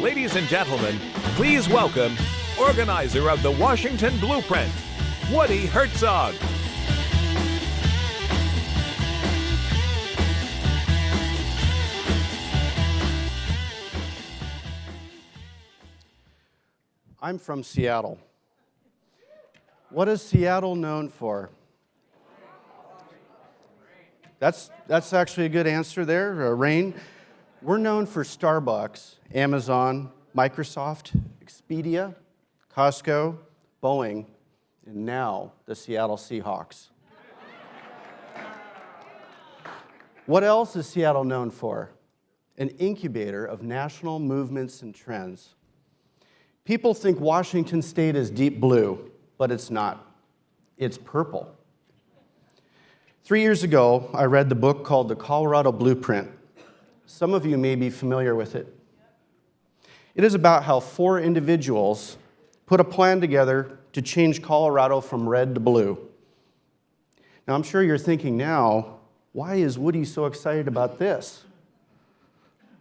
Ladies and gentlemen, please welcome organizer of the Washington Blueprint, Woody Hertzog. I'm from Seattle. What is Seattle known for? That's actually a good answer there, rain. We're known for Starbucks, Amazon, Microsoft, Expedia, Costco, Boeing, and now the Seattle Seahawks. What else is Seattle known for? An incubator of national movements and trends. People think Washington State is deep blue, but it's not. It's purple. 3 years ago, I read the book called The Colorado Blueprint. Some of you may be familiar with it. It is about how 4 individuals put a plan together to change Colorado from red to blue. Now, I'm sure you're thinking now, why is Woody so excited about this?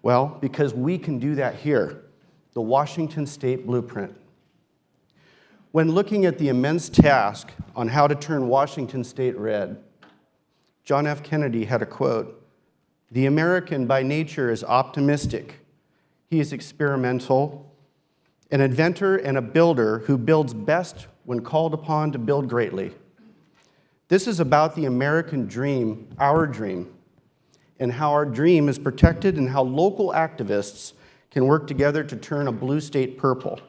Well, because we can do that here. The Washington State Blueprint. When looking at the immense task on how to turn Washington State red, John F. Kennedy had a quote, "The American by nature is optimistic. He is experimental, an inventor and a builder who builds best when called upon to build greatly." This is about the American dream, our dream, and how our dream is protected and how local activists can work together to turn a blue state purple.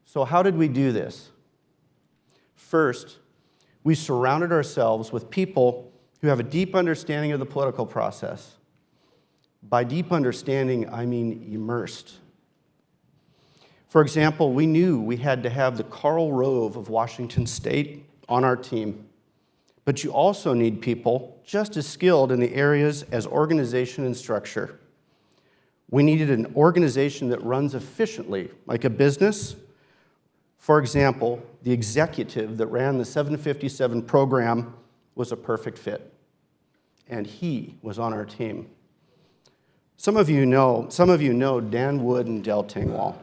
So how did we do this? First, we surrounded ourselves with people who have a deep understanding of the political process. By deep understanding, I mean immersed. For example, we knew we had to have the Karl Rove of Washington State on our team. But you also need people just as skilled in the areas as organization and structure. We needed an organization that runs efficiently, like a business. For example, the executive that ran the 757 program was a perfect fit, and he was on our team. Some of you know Dan Wood and Del Tingwall.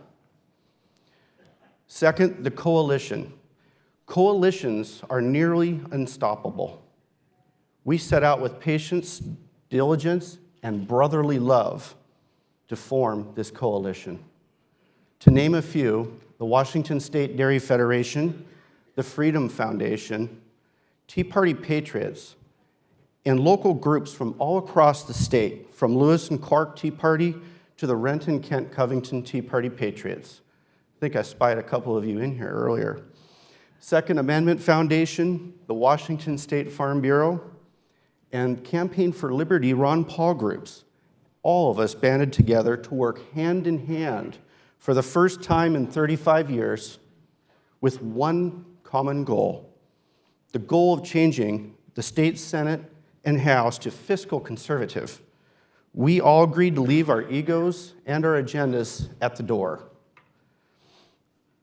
Second, the coalition. Coalitions are nearly unstoppable. We set out with patience, diligence, and brotherly love to form this coalition. To name a few, the Washington State Dairy Federation, the Freedom Foundation, Tea Party Patriots, and local groups from all across the state, from Lewis and Clark Tea Party to the Renton, Kent, Covington Tea Party Patriots. I think I spied a couple of you in here earlier. Second Amendment Foundation, the Washington State Farm Bureau, and Campaign for Liberty Ron Paul groups. All of us banded together to work hand in hand for the first time in 35 years with one common goal, the goal of changing the state Senate and House to fiscal conservative. We all agreed to leave our egos and our agendas at the door.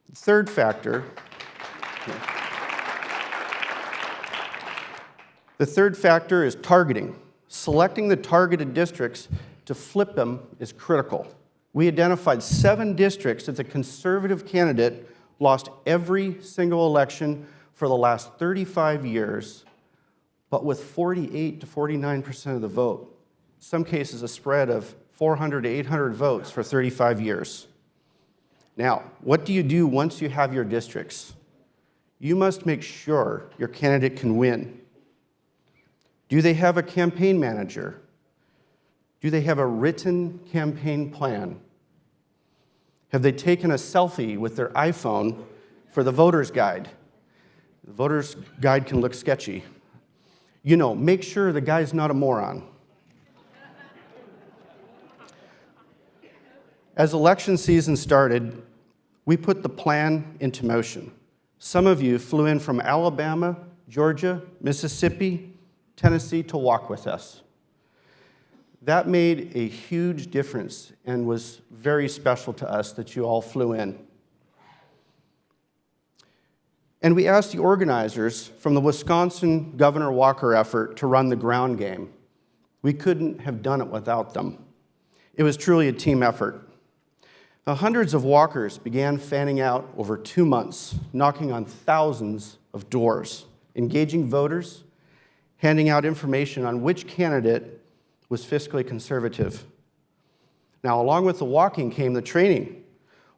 The third factor is targeting. Selecting the targeted districts to flip them is critical. We identified 7 districts that the conservative candidate lost every single election for the last 35 years, but with 48 to 49% of the vote. In some cases, a spread of 400 to 800 votes for 35 years. Now, what do you do once you have your districts? You must make sure your candidate can win. Do they have a campaign manager? Do they have a written campaign plan? Have they taken a selfie with their iPhone for the voter's guide? The voter's guide can look sketchy. You know, make sure the guy's not a moron. As election season started, we put the plan into motion. Some of you flew in from Alabama, Georgia, Mississippi, Tennessee to walk with us. That made a huge difference and was very special to us that you all flew in. And we asked the organizers from the Wisconsin Governor Walker effort to run the ground game. We couldn't have done it without them. It was truly a team effort. Now, hundreds of walkers began fanning out over 2 months, knocking on thousands of doors, engaging voters, handing out information on which candidate was fiscally conservative. Now, along with the walking came the training.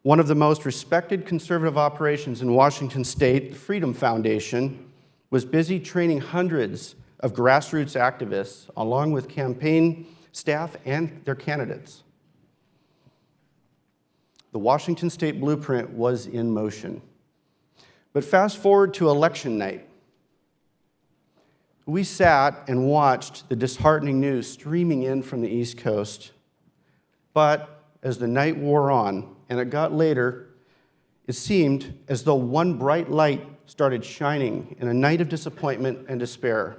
One of the most respected conservative operations in Washington State, the Freedom Foundation, was busy training hundreds of grassroots activists, along with campaign staff and their candidates. The Washington State Blueprint was in motion. But fast forward to election night. We sat and watched the disheartening news streaming in from the East Coast. But as the night wore on, and it got later, it seemed as though one bright light started shining in a night of disappointment and despair.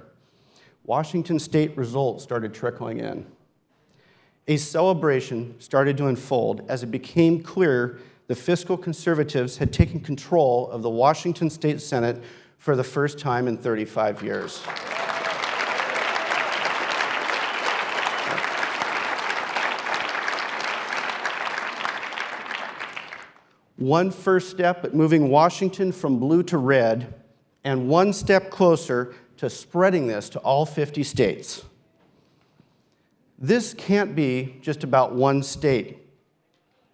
Washington State results started trickling in. A celebration started to unfold as it became clear the fiscal conservatives had taken control of the Washington State Senate for the first time in 35 years. One first step at moving Washington from blue to red, and one step closer to spreading this to all 50 states. This can't be just about one state.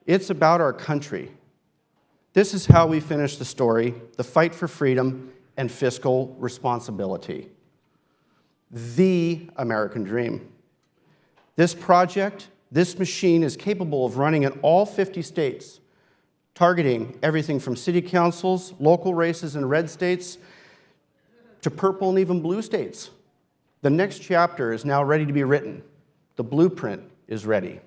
It's about our country. This is how we finish the story, the fight for freedom and fiscal responsibility. The American dream. This project, this machine is capable of running in all 50 states, targeting everything from city councils, local races in red states, to purple and even blue states. The next chapter is now ready to be written. The blueprint is ready.